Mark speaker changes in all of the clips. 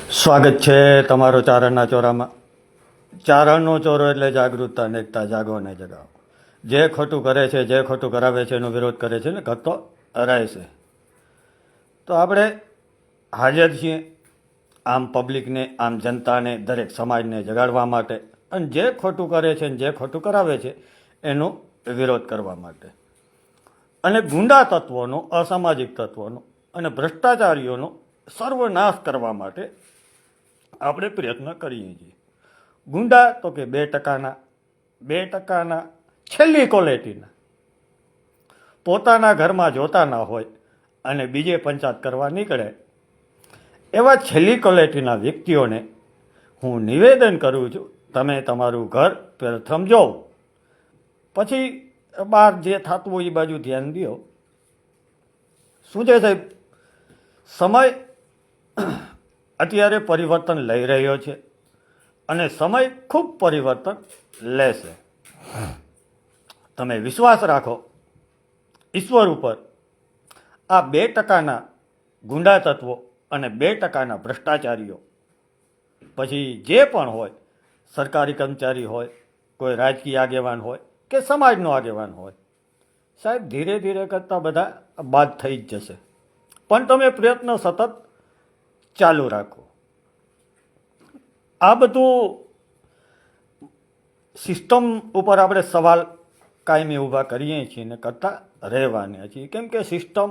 Speaker 1: સ્વાગત છે તમારો ચારણના ચોરામાં. ચારણનો ચોરો એટલે જાગૃતતા, અનેકતા, જાગો અને જગાવો. જે ખોટું કરે છે, જે ખોટું કરાવે છે એનો વિરોધ કરે છે ને કરતો રહેશે. તો આપણે હાજર છીએ આમ પબ્લિકને, આમ જનતાને, દરેક સમાજને જગાડવા માટે, અને જે ખોટું કરે છે ને જે ખોટું કરાવે છે એનો વિરોધ કરવા માટે, અને ગુંડા તત્વોનો, અસામાજિક તત્વોનો અને ભ્રષ્ટાચારીઓનો સર્વનાશ કરવા માટે આપણે પ્રયત્ન કરીએ છીએ. ગુંડા તો કે 2% છેલ્લી ક્વોલિટીના, પોતાના ઘરમાં જોતા ના હોય અને બીજે પંચાયત કરવા નીકળે એવા છેલ્લી ક્વોલિટીના વ્યક્તિઓને હું નિવેદન કરું છું, તમે તમારું ઘર પ્રથમ જોવો, પછી બહાર જે થતું હોય એ બાજુ ધ્યાન દો. શું છે સાહેબ, સમય અત્યારે પરિવર્તન લઈ રહ્યો છે અને સમય ખૂબ પરિવર્તન લેશે. તમે વિશ્વાસ રાખો ઈશ્વર ઉપર. આ 2%ના ગુંડા તત્વો અને 2%ના ભ્રષ્ટાચારીઓ, પછી જે પણ હોય, સરકારી કર્મચારી હોય, કોઈ રાજકીય આગેવાન હોય કે સમાજનો આગેવાન હોય, સાહેબ ધીરે ધીરે કરતાં બધા બાદ થઈ જ જશે. પણ તમે પ્રયત્ન સતત ચાલુ રાખો. આ બધું સિસ્ટમ ઉપર આપણે સવાલ કાયમી ઊભા કરીએ છીએ ને કરતા રહેવાના છીએ. કેમ કે સિસ્ટમ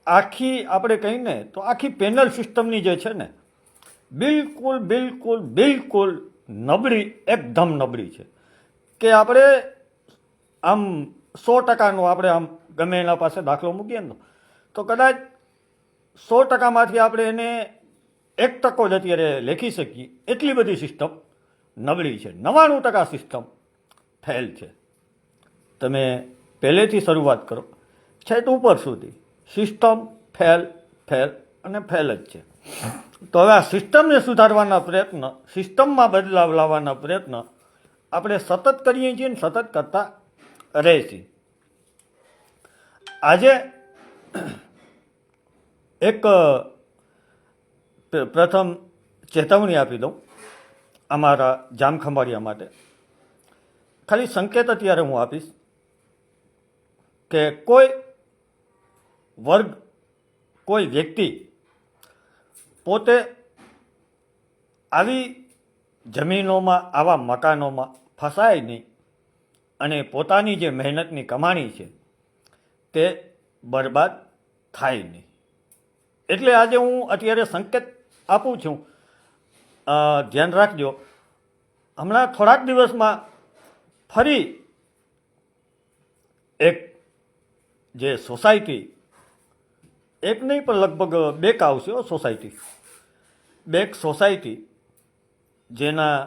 Speaker 1: આખી આપણે કહીને તો આખી પેનલ સિસ્ટમની જે છે ને, બિલકુલ બિલકુલ બિલકુલ નબળી, એકદમ નબળી છે. કે આપણે આમ 100%નો આપણે આમ ગમે એના પાસે દાખલો મૂકીએ ને તો કદાચ 100%માંથી આપણે એને 1% જ અત્યારે લેખી શકીએ, એટલી બધી સિસ્ટમ નબળી છે. 99% સિસ્ટમ ફેલ છે. તમે પહેલેથી શરૂઆત કરો છેક ઉપર સુધી, સિસ્ટમ ફેલ ફેલ અને ફેલ જ છે. તો હવે આ સિસ્ટમને સુધારવાના પ્રયત્ન, સિસ્ટમમાં બદલાવ લાવવાના પ્રયત્ન આપણે સતત કરીએ છીએ ને સતત કરતા રહીશું. આજે એક પ્રથમ ચેતવણી આપી દઉં અમારા જામખંભાળિયા માટે. ખાલી સંકેત અત્યારે હું આપીશ કે કોઈ વર્ગ, કોઈ વ્યક્તિ પોતે આવી જમીનોમાં, આવા મકાનોમાં ફસાય નહીં અને પોતાની જે મહેનતની કમાણી છે તે બરબાદ થાય નહીં. એટલે આજે હું અત્યારે સંકેત આપું છું, ધ્યાન રાખજો. હમણાં થોડાક દિવસમાં ફરી એક જે સોસાયટી, એક નહીં પણ લગભગ 2 આવશે સોસાયટી, 2 સોસાયટી જેના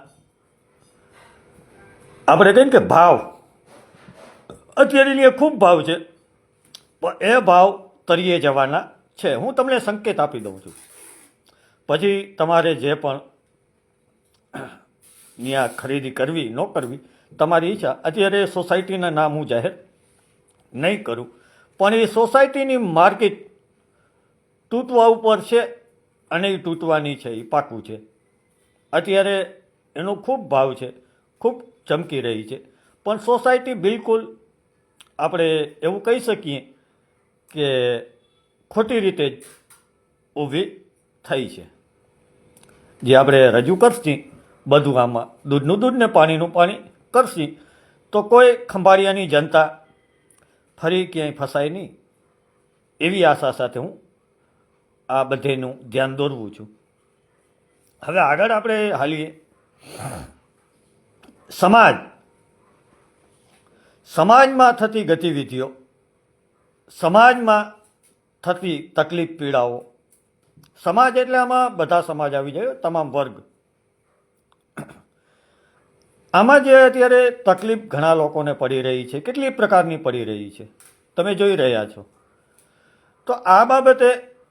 Speaker 1: આપણે કહીએ કે ભાવ અત્યારે ખૂબ ભાવ છે, પણ એ ભાવ તરીએ જવાના છે. હું તમને સંકેત આપી દઉં છું, પછી તમારે જે પણ ત્યાં ખરીદી કરવી ન કરવી તમારી ઈચ્છા. અત્યારે સોસાયટીના નામ હું જાહેર નહીં કરું, પણ એ સોસાયટીની માર્કેટ તૂટવા ઉપર છે અને એ તૂટવાની છે, એ પાકું છે. અત્યારે એનો ખૂબ ભાવ છે, ખૂબ ચમકી રહી છે, પણ સોસાયટી બિલકુલ આપણે એવું કહી શકીએ કે ખોટી રીતે જ ઊભી થઈ છે. જે આપણે રજૂ કરશી બધું, આમાં દૂધનું દૂધ ને પાણીનું પાણી કરશી તો કોઈ ખંભાળિયાની જનતા ફરી ક્યાંય ફસાય નહીં, એવી આશા સાથે હું આ બધેનું ધ્યાન દોરવું છું. હવે આગળ આપણે હાલીએ. સમાજમાં થતી ગતિવિધિઓ, સમાજમાં થતી તકલીફ પીડાઓ. સમાજ એટલે આમાં બધા સમાજ આવી જાય, તમામ વર્ગ. આમાં જે અત્યારે તકલીફ ઘણા લોકોને પડી રહી છે, કેટલી પ્રકારની પડી રહી છે તમે જોઈ રહ્યા છો. તો આ બાબતે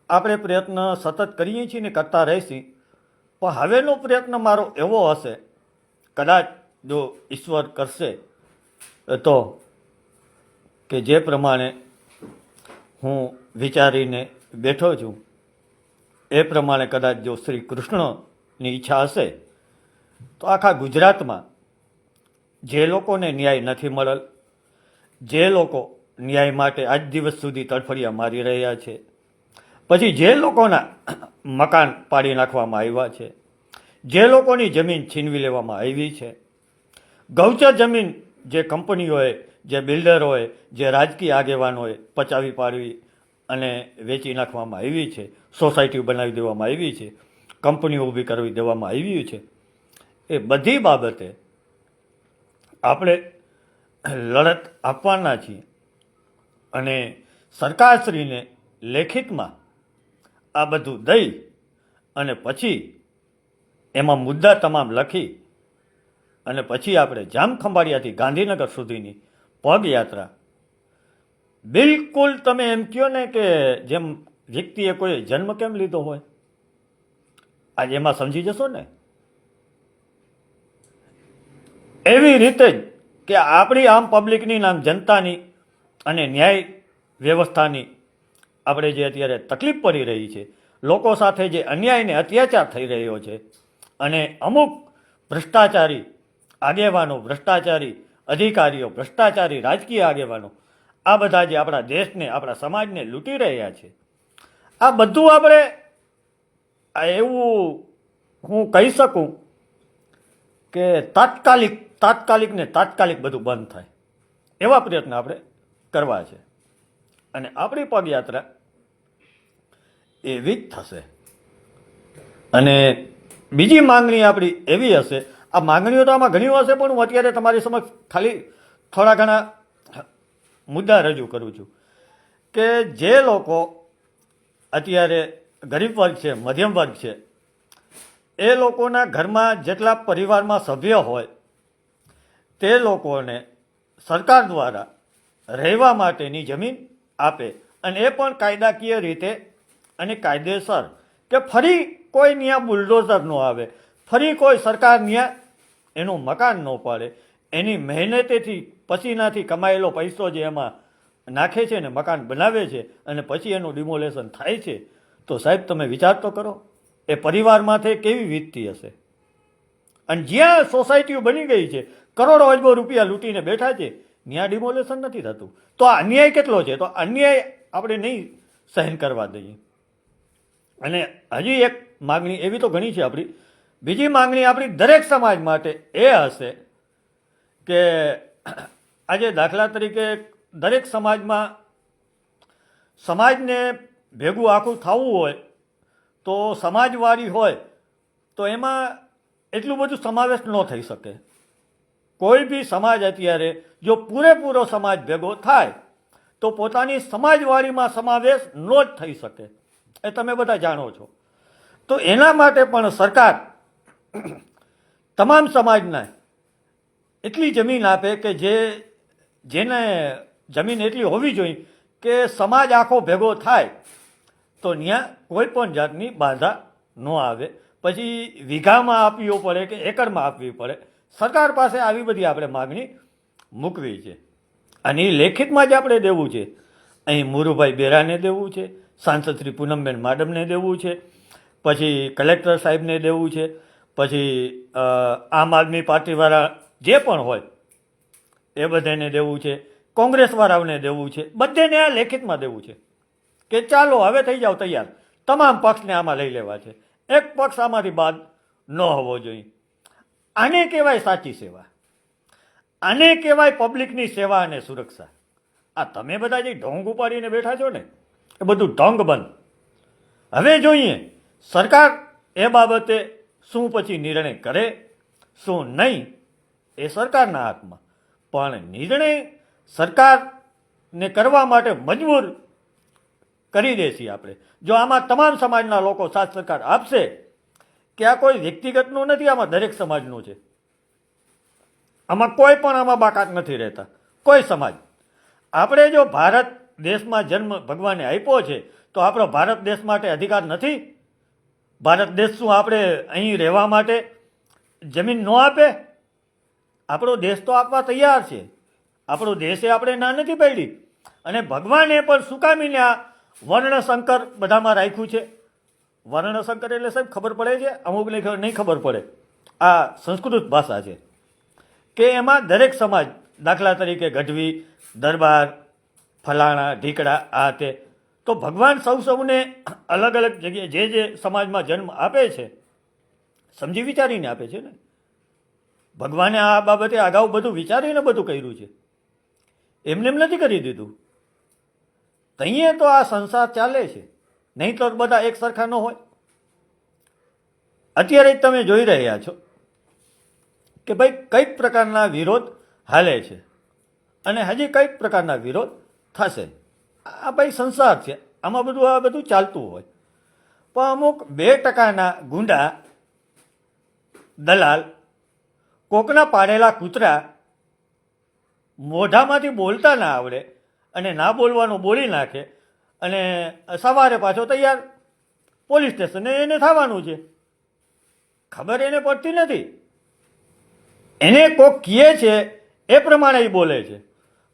Speaker 1: આપણે પ્રયત્ન સતત કરીએ છીએ ને કરતા રહીશું. પણ હવેનો પ્રયત્ન મારો એવો હશે, કદાચ જો ઈશ્વર કરશે તો, કે જે પ્રમાણે હું વિચારીને બેઠો છું એ પ્રમાણે કદાચ જો શ્રી કૃષ્ણની ઈચ્છા હશે તો આખા ગુજરાતમાં જે લોકોને ન્યાય નથી મળેલ, જે લોકો ન્યાય માટે આજ દિવસ સુધી તડફડિયા મારી રહ્યા છે, પછી જે લોકોના મકાન પાડી નાખવામાં આવ્યા છે, જે લોકોની જમીન છીનવી લેવામાં આવી છે, ગૌચર જમીન જે કંપનીઓએ, જે બિલ્ડરોએ, જે રાજકીય આગેવાનોએ પચાવી પાડવી અને વેચી નાખવામાં આવી છે, સોસાયટીઓ બનાવી દેવામાં આવી છે, કંપનીઓ ઊભી કરવી દેવામાં આવી છે, એ બધી બાબતે આપણે લડત આપવાના છીએ અને સરકારશ્રીને લેખિતમાં આ બધું દઈ અને પછી એમાં મુદ્દા તમામ લખી અને પછી આપણે જામખંભાળિયાથી ગાંધીનગર સુધીની પગયાત્રા, બિલકુલ તમે એમ કહો ને કે જેમ વ્યક્તિએ કોઈ જન્મ કેમ લીધો હોય, આજે એમાં સમજી જશો ને, એવી રીતે જ કે આપણી આમ પબ્લિકની આમ જનતાની અને ન્યાય વ્યવસ્થાની આપણે જે અત્યારે તકલીફ પડી રહી છે, લોકો સાથે જે અન્યાય ને અત્યાચાર થઈ રહ્યો છે અને અમુક ભ્રષ્ટાચારી આગેવાનો, ભ્રષ્ટાચારી અધિકારીઓ, ભ્રષ્ટાચારી રાજકીય આગેવાનો આ બધા જે આપણા દેશને, આપણા સમાજને લૂંટી રહ્યા છે, આ બધું આપણે એવું હું કહી શકું કે તાત્કાલિક બધું બંધ થાય એવા પ્રયત્ન આપણે કરવા છે અને આપણી પદયાત્રા એવી જ થશે. અને બીજી માંગણી આપણી એવી હશે, આ માંગણીઓ તો આમાં ઘણી હશે પણ હું અત્યારે તમારી સમક્ષ ખાલી થોડા ઘણા મુદ્દા રજૂ કરું છું કે જે લોકો અત્યારે ગરીબ વર્ગ છે, મધ્યમ વર્ગ છે, એ લોકોના ઘરમાં જેટલા પરિવારમાં સભ્ય હોય તે લોકોને સરકાર દ્વારા રહેવા માટેની જમીન આપે અને એ પણ કાયદાકીય રીતે અને કાયદેસર, કે ફરી કોઈ ત્યાં બુલડોઝર ન આવે, ફરી કોઈ સરકાર ત્યાં એનું મકાન ન પાડે, એની મહેનતેથી પસીનાથી કમાયેલો પૈસો જે એમાં નાખે છે ને મકાન બનાવે છે અને પછી એનું ડિમોલેશન થાય છે, તો સાહેબ તમે વિચાર તો કરો એ પરિવારમાંથી કેવી વીતતી હશે. અને જ્યાં સોસાયટીઓ બની ગઈ છે, કરોડો અજબો રૂપિયા લૂંટીને બેઠા છે, ત્યાં ડિમોલેશન નથી થતું, તો આ અન્યાય કેટલો છે, તો અન્યાય આપણે નહીં સહન કરવા દઈએ. અને હજી એક માગણી એવી તો ઘણી છે આપણી, બીજી માગણી આપણી દરેક સમાજ માટે એ હશે કે આજે દાખલા તરીકે દરેક સમાજને ભેગું આખું થવું હોય તો સમાજવાળી હોય તો એમાં એટલું બધું સમાવેશ ન થઈ શકે. કોઈ બી સમાજ અત્યારે જો પૂરેપૂરો સમાજ ભેગો થાય તો પોતાની સમાજવાળીમાં સમાવેશ ન જ થઈ શકે, એ તમે બધા જાણો છો. તો એના માટે પણ સરકાર તમામ સમાજને એટલી જમીન આપે કે જેને જમીન એટલી હોવી જોઈએ કે સમાજ આખો ભેગો થાય તો ત્યાં કોઈ પણ જાતની બાધા ન આવે. પછી વીઘામાં આપવી પડે કે એકરમાં આપવી પડે, સરકાર પાસે આવી બધી આપણે માગણી મૂકવી છે અને એ લેખિતમાં જ આપણે દેવું છે. અહીં મુરુભાઈ બેરાને દેવું છે, સાંસદ શ્રી પૂનમબેન માડમને દેવું છે, પછી કલેક્ટર સાહેબને દેવું છે, પછી આમ આદમી પાર્ટીવાળા જે પણ હોય એ બધાને દેવું છે, કોંગ્રેસવાળાઓને દેવું છે, બધાને આ લેખિતમાં દેવું છે કે ચાલો હવે થઈ જાઓ તૈયાર, તમામ પક્ષને આમાં લઈ લેવા છે, એક પક્ષ આમાંથી બાદ ન હોવો જોઈએ. આને કહેવાય સાચી સેવા, આને કહેવાય પબ્લિકની સેવા અને સુરક્ષા. આ તમે બધા જે ઢોંગ ઉપાડીને બેઠા છો ને એ બધું ઢોંગ બંધ. હવે જોઈએ સરકાર એ બાબતે શું પછી નિર્ણય કરે શું નહીં એ સરકારના હાથમાં, પણ નિર્ણય સરકારને કરવા માટે મજબૂર કરી દેશી આપણે. જો આમાં તમામ સમાજના લોકો સાથ સરકાર આપશે કે આ કોઈ વ્યક્તિગતનું નથી, આમાં દરેક સમાજનું છે, આમાં કોઈ પણ આમાં બાકાત નથી રહેતા કોઈ સમાજ. આપણે જો ભારત દેશમાં જન્મ ભગવાને આપ્યો છે તો આપણો ભારત દેશ માટે અધિકાર નથી? ભારત દેશ શું આપણે અહીં રહેવા માટે જમીન ન આપે? આપણો દેશ તો આપવા તૈયાર છે, આપણો દેશે આપણે ના નથી પાડી. અને ભગવાને પણ સુકામીને આ વર્ણશંકર બધામાં રાખ્યું છે. વર્ણશંકર એટલે સાહેબ ખબર પડે છે, અમુકને નહીં ખબર પડે. આ સંસ્કૃત ભાષા છે કે એમાં દરેક સમાજ, દાખલા તરીકે ગઢવી, દરબાર, ફલાણા, ઢીકડા, આ તે, તો ભગવાન સૌને અલગ અલગ જગ્યાએ જે સમાજમાં જન્મ આપે છે સમજી વિચારીને આપે છે ને. ભગવાને આ બાબતે અગાઉ બધું વિચારીને બધું કર્યું છે, એમને એમ નથી કરી દીધું. તહીંયે તો આ સંસાર ચાલે છે, નહીં તો બધા એક સરખા ન હોય. અત્યારે જ તમે જોઈ રહ્યા છો કે ભાઈ કઈક પ્રકારના વિરોધ હાલે છે અને હજી કઈક પ્રકારના વિરોધ થશે. આ ભાઈ સંસાર છે, આમાં આ બધું ચાલતું હોય. પણ અમુક 2% ગુંડા, દલાલ, કોકના પાડેલા કૂતરા, મોઢામાંથી બોલતા ના આવડે અને ના બોલવાનું બોલી નાખે અને સવારે પાછો તૈયાર પોલીસ સ્ટેશને એને થવાનું છે. ખબર એને પડતી નથી. એને કોક કહે છે એ પ્રમાણે એ બોલે છે.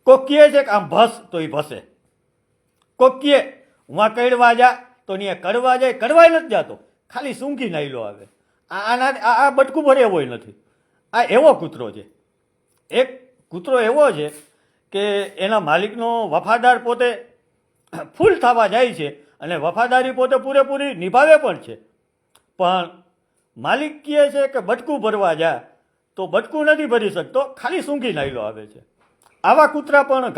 Speaker 1: કોક કહે છે કે આમ ભસ તો એ ભસે. કોક કહે હું આ કડવા જા તો નહીં કડવા જાય, કડવાય નથી જાતો, ખાલી સૂંઘી નાયલો આવે. આ બટકું ભરે એવો નથી. આ એવો કૂતરો છે. એક કૂતરો એવો છે કે એના માલિકનો વફાદાર પોતે ફૂલ થવા જાય છે અને વફાદારી પોતે પૂરેપૂરી નિભાવે પણ છે, પણ માલિક કહે છે કે બટકું ભરવા જા તો બટકું નથી ભરી શકતો, ખાલી સૂંઘી નાયલો આવે છે. આવા કૂતરા પણ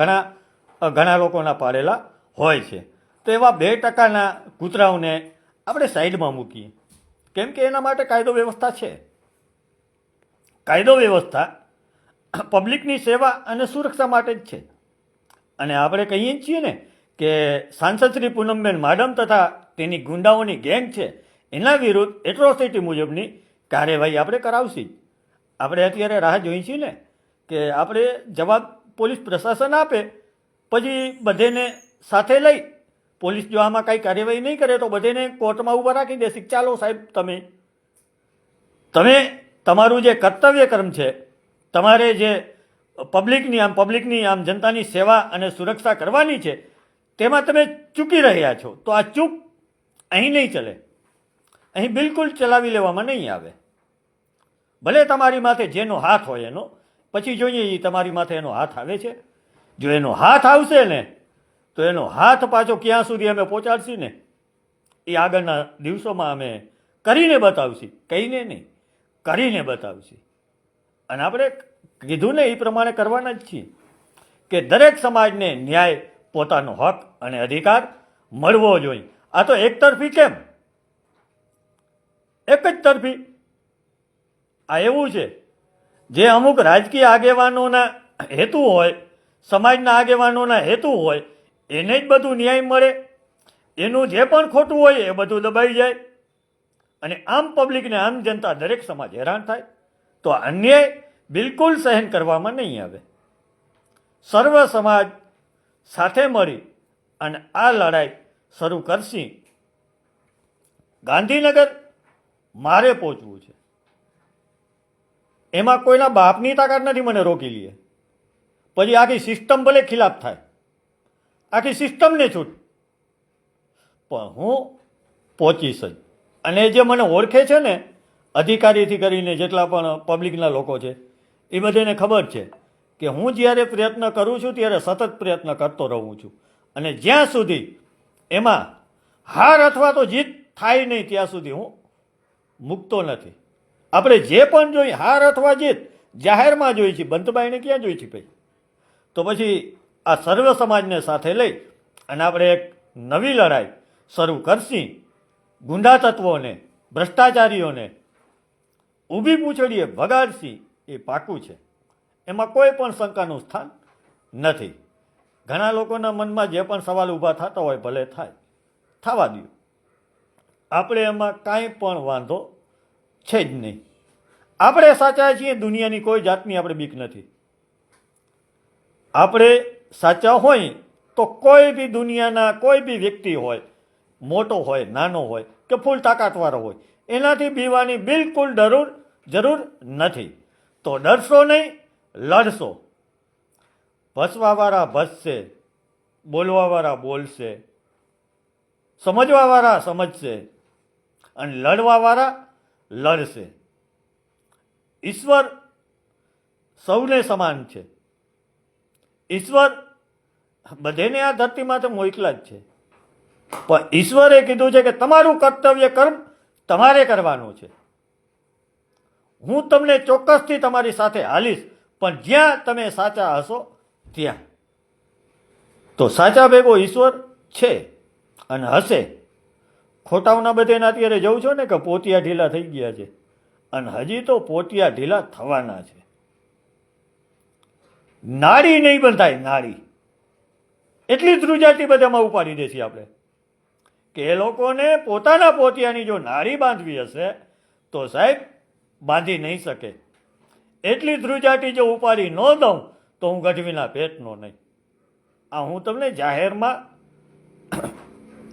Speaker 1: ઘણા લોકોના પાડેલા હોય છે. તો એવા 2%ના કૂતરાઓને આપણે સાઈડમાં મૂકીએ, કેમ કે એના માટે કાયદો વ્યવસ્થા છે. કાયદો વ્યવસ્થા પબ્લિકની સેવા અને સુરક્ષા માટે જ છે. અને આપણે કહીએ છીએ ને કે સાંસદ શ્રી પૂનમબેન માડમ તથા તેની ગુંડાઓની ગેંગ છે એના વિરુદ્ધ એટ્રોસિટી મુજબની કાર્યવાહી આપણે કરાવશી. આપણે અત્યારે રાહ જોઈએ છીએ ને કે આપણે જવાબ પોલીસ પ્રશાસન આપે, પછી બધેને સાથે લઈ પોલીસ જો આમાં કાંઈ કાર્યવાહી નહીં કરે તો બધેને કોર્ટમાં ઊભા રાખી દેશે. ચાલો સાહેબ, તમે તમારું જે કર્તવ્ય કર્મ છે, તમારે જે પબ્લિકની આમ જનતાની સેવા અને સુરક્ષા કરવાની છે, તેમાં તમે ચૂકી રહ્યા છો. તો આ ચૂક અહીં નહીં ચલે, અહીં બિલકુલ ચલાવી લેવામાં નહીં આવે. ભલે તમારી માથે જેનો હાથ હોય એનો, પછી જોઈએ એ તમારી માથે એનો હાથ આવે છે. જો એનો હાથ આવશે ને તો એનો હાથ પાછો ક્યાં સુધી અમે પહોંચાડશું ને એ આગળના દિવસોમાં અમે કરીને બતાવશું. કહીને નહીં, કરીને બતાવશું. અને આપણે કીધું ને એ પ્રમાણે કરવાના જ છીએ કે દરેક સમાજને ન્યાય, પોતાનો હક અને અધિકાર મળવો જોઈએ. આ તો એકતરફી કેમ? એક જ તરફી. આ એવું છે જે અમુક રાજકીય આગેવાનોના હેતુ હોય, સમાજના આગેવાનોના હેતુ હોય, એને જ બધું ન્યાય મળે. એનું જે પણ ખોટું હોય એ બધું દબાઈ જાય અને આમ પબ્લિકને, આમ જનતા, દરેક સમાજ હેરાન થાય. તો અન્યાય બિલકુલ સહન કરવામાં નહીં આવે. સર્વ સમાજ સાથે મળી અને આ લડાઈ શરૂ કરશી. ગાંધીનગર મારે પહોંચવું છે, એમાં કોઈના બાપની તાકાત નથી મને રોકી લે. પછી આખી સિસ્ટમ ભલે ખિલાફ થાય, આખી સિસ્ટમને છૂટ, પણ હું પહોંચીશ જ. અને જે મને ઓળખે છે ને, અધિકારીથી કરીને જેટલા પણ પબ્લિકના લોકો છે, એ બધાને ખબર છે કે હું જ્યારે પ્રયત્ન કરું છું ત્યારે સતત પ્રયત્ન કરતો રહું છું. અને જ્યાં સુધી એમાં હાર અથવા તો જીત થાય નહીં ત્યાં સુધી હું મૂકતો નથી. આપણે જે પણ જોઈએ, હાર અથવા જીત જાહેરમાં જોઈ છે, બંધબાઈને ક્યાં જોઈ છે ભાઈ? તો પછી આ સર્વ સમાજને સાથે લઈ અને આપણે એક નવી લડાઈ શરૂ કરશી. ગુંડા તત્વોને, ભ્રષ્ટાચારીઓને ઊભી પૂંછડીએ ભગાડશી, એ પાકું છે. એમાં કોઈ પણ શંકાનું સ્થાન નથી. ઘણા લોકોના મનમાં જે પણ સવાલ ઊભા થતા હોય ભલે થાય, થવા દો. આપણે એમાં કાંઈ પણ વાંધો છે જ નહીં. આપણે સાચા છીએ, દુનિયાની કોઈ જાતની આપણે બીક નથી. આપણે સાચા હોય તો કોઈ બી દુનિયાના કોઈ બી વ્યક્તિ હોય, મોટો હોય, નાનો હોય કે ફૂલ તાકાતવાળો હોય, એનાથી બીવાની બિલકુલ જરૂર નથી. તો ડરશો નહીં, લડશો. ભસવાવાળા ભસશે, બોલવાવાળા બોલશે, સમજવાવાળા સમજશે, અને લડવાવાળા લડશે. ઈશ્વર સૌને સમાન છે. ઈશ્વર બધેને આ ધરતીમાં તો મોકલા જ છે, પણ ઈશ્વરે કીધું છે કે તમારું કર્તવ્ય કર્મ તમારે કરવાનું છે. હું તમને ચોક્કસથી તમારી સાથે હાલીશ, પણ જ્યાં તમે સાચા હશો ત્યાં. તો સાચા ભેગો ઈશ્વર છે અને હશે. ખોટાઓના બધેના અત્યારે જવું છો ને કે પોતિયા ઢીલા થઈ ગયા છે, અને હજી તો પોતિયા ઢીલા થવાના છે. નાડી નહીં બંધાય, નાડી એટલી ધ્રુજાટી બધામાં ઉપાડી દેશે આપણે કે એ લોકોને પોતાના પોતિયાની જો નાડી બાંધવી હશે તો સાહેબ બાંધી નહીં શકે. એટલી ધ્રુજાટી જો ઉપાડી ન દઉં તો હું ગઢવીના પેટનો નહીં. આ હું તમને જાહેરમાં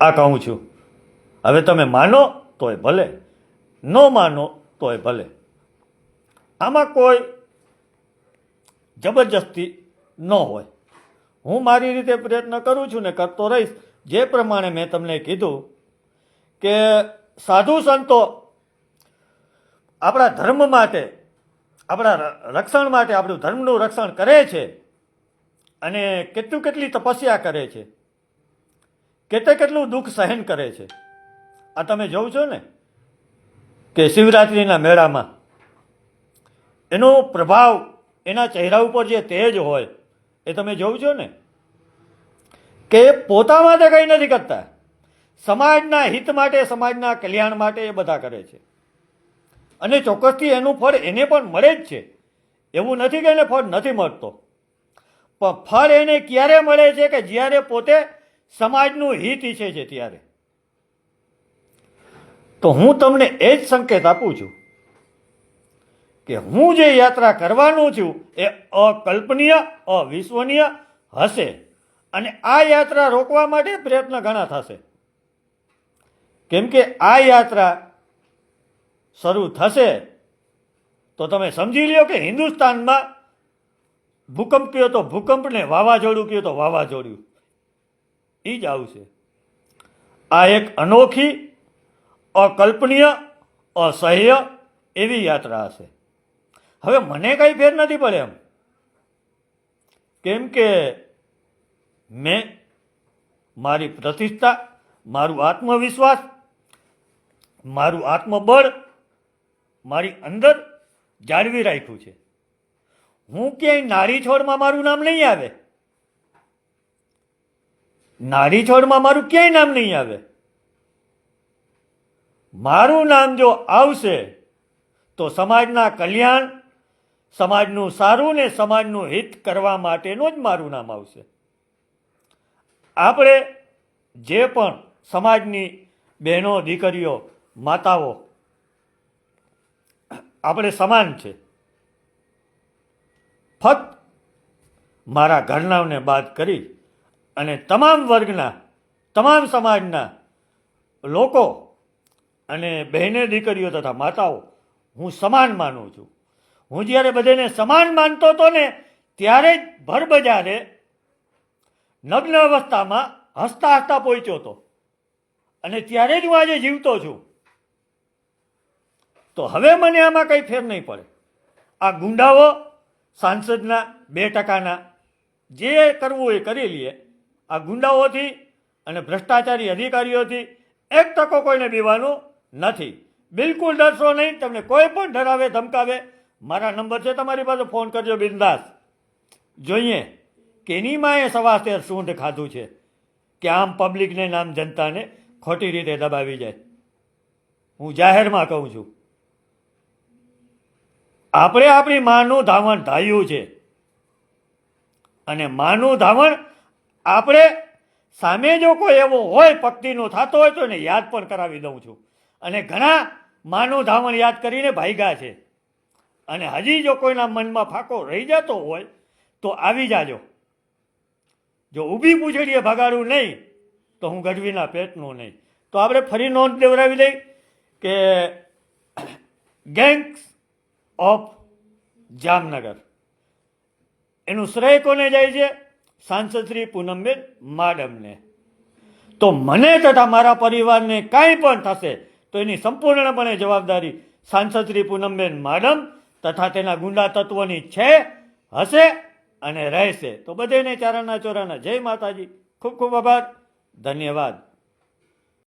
Speaker 1: આ કહું છું. હવે તમે માનો તોય ભલે, ન માનો તોય ભલે. આમાં કોઈ જબરજસ્તી ન હોય. હું મારી રીતે પ્રયત્ન કરું છું ને કરતો રહીશ. જે પ્રમાણે મેં તમને કીધું કે સાધુ સંતો આપણા ધર્મ માટે, આપણા રક્ષણ માટે, આપણું ધર્મનું રક્ષણ કરે છે અને કેટલી તપસ્યા કરે છે, કેટલું દુઃખ સહન કરે છે. આ તમે જોવ છો ને કે શિવરાત્રિના મેળામાં એનો પ્રભાવ, એના ચહેરા ઉપર જે તેજ હોય એ તમે જોવ છો ને કે પોતા માટે કંઈ નથી કરતા, સમાજના હિત માટે, સમાજના કલ્યાણ માટે એ બધા કરે છે. અને ચોક્કસથી એનું ફળ એને પણ મળે જ છે. એવું નથી કે એને ફળ નથી મળતો, પણ ફળ એને ક્યારે મળે છે કે જ્યારે પોતે સમાજનું હિત ઈચ્છે છે ત્યારે. તો હું તમને એ જ સંકેત આપું છું કે હું જે યાત્રા કરવાનું છું એ અકલ્પનીય, અવિશ્વનીય હશે. અને આ યાત્રા રોકવા માટે પ્રયત્ન ઘણા થશે. કેમ કે આ યાત્રા શરૂ થશે તો તમે સમજી લ્યો કે હિન્દુસ્તાનમાં ભૂકંપ કયો તો ભૂકંપ ને વાવાઝોડું કયો તો વાવાઝોડું એ જ આવશે. આ એક અનોખી, અકલ્પનીય, અસહ્ય એવી યાત્રા હશે. હવે મને કંઈ ફેર નથી પડે એમ, કેમ કે મેં મારી પ્રતિષ્ઠા, મારું આત્મવિશ્વાસ, મારું આત્મબળ મારી અંદર જાળવી રાખ્યું છે. હું ક્યાંય નારી છોડમાં મારું નામ નહીં આવે, નારી છોડમાં મારું ક્યાંય નામ નહીં આવે. મારું નામ જો આવશે તો સમાજના કલ્યાણ, સમાજનું સારું ને સમાજનું હિત કરવા માટેનું જ મારું નામ આવશે. આપણે જે પણ સમાજની બહેનો, દીકરીઓ, માતાઓ, આપણે સમાન છે. ફક્ત મારા ઘરનાઓને બાદ કરી અને તમામ વર્ગના, તમામ સમાજના લોકો અને બહેને, દીકરીઓ તથા માતાઓ હું સમાન માનું છું. હું જ્યારે બધાને સમાન માનતો હતો ને ત્યારે જ ભરબજારે નગ્ન અવસ્થામાં હસતા હસતા પહોંચ્યો હતો અને ત્યારે જ હું આજે જીવતો છું. તો હવે મને આમાં કંઈ ફેર નહીં પડે. આ ગુંડાઓ સાંસદના 2% જે કરવું એ કરી લઈએ. આ ગુંડાઓથી અને ભ્રષ્ટાચારી અધિકારીઓથી 1% કોઈને બીવાનું નથી. બિલકુલ ડરશો નહીં. તમને કોઈ પણ ડરાવે, ધમકાવે, મારા નંબર છે તમારી પાસે, ફોન કરજો બિંદાસ. જોઈએ કે એની માએ 17 સૂંઢ ખાધું છે કે આમ પબ્લિકને, આમ જનતાને ખોટી રીતે દબાવી જાય. હું જાહેરમાં કહું છું, આપણે આપણી માનું ધાવણ ધાર્યું છે અને માનું ધાવણ આપણે સામે જો કોઈ એવો હોય પક્ષીનો થતો હોય તો એને યાદ પણ કરાવી દઉં છું. અને ઘણા માનું ધાવણ યાદ કરીને ભાગ્યા છે. અને હજી જો કોઈના મનમાં ફાંકો રહી જતો હોય તો આવી જાજો. જો ઊભી પૂછડીએ ભગાડું નહીં તો હું ગઢવીના પેટનું નહીં. તો આપણે ફરી નોંધ દેવડાવી દઈ કે ગેંગ્સ ઓફ જામનગર એનું શ્રેય કોને જાય છે? સાંસદ શ્રી પૂનમબેન માડમને. તો મને તથા મારા પરિવારને કાંઈ પણ થશે તો તો એની સંપૂર્ણપણે જવાબદારી સાંસદ શ્રી પૂનમબેન માડમ તથા તેના ગુંડા તત્વોની છે, હશે અને રહેશે. તો બધાને ચારાના ચોરાના જય માતાજી. ખૂબ ખૂબ આભાર. ધન્યવાદ.